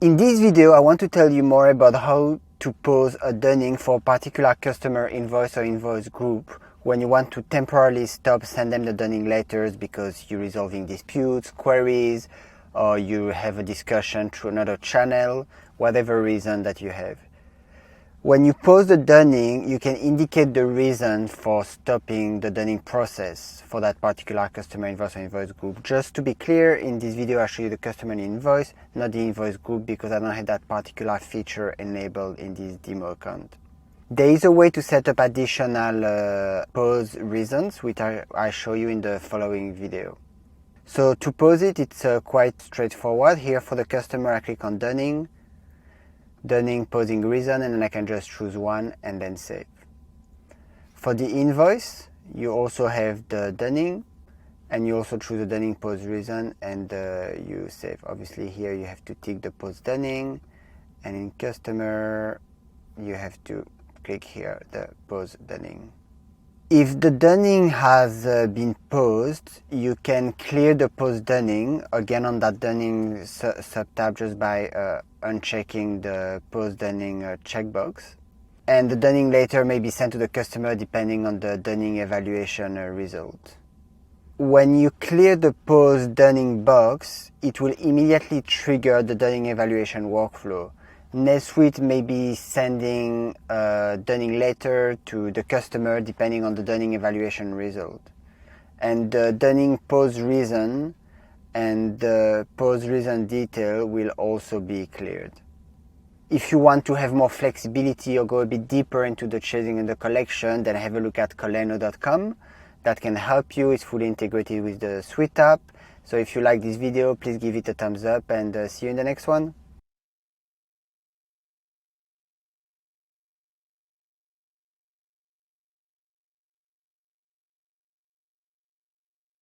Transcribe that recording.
In this video, I want to tell you more about how to pause a dunning for a particular customer invoice or invoice group when you want to temporarily stop send them the dunning letters because you're resolving disputes, queries, or you have a discussion through another channel, whatever reason that you have. When you pause the dunning, you can indicate the reason for stopping the dunning process for that particular customer invoice or invoice group. Just to be clear, in this video I show you the customer invoice, not the invoice group, because I don't have that particular feature enabled in this demo account. There is a way to set up additional pause reasons, which I show you in the following video. So to pause it, it's quite straightforward. Here for the customer, I click on dunning pausing reason, and then I can just choose one and then save. For the invoice, you also have the dunning, and you also choose the dunning pause reason, and you save. Obviously here you have to tick the pause dunning, and in customer you have to click here the pause dunning. If the dunning has been paused, you can clear the pause dunning again on that dunning subtab just by unchecking the pause dunning checkbox. And the dunning later may be sent to the customer depending on the dunning evaluation result. When you clear the pause dunning box, it will immediately trigger the dunning evaluation workflow. NetSuite may be sending a dunning letter to the customer depending on the dunning evaluation result. And the dunning pause reason and the pause reason detail will also be cleared. If you want to have more flexibility or go a bit deeper into the chasing and the collection, then have a look at Kolleno.com. That can help you. It's fully integrated with the Suite app. So if you like this video, please give it a thumbs up, and see you in the next one.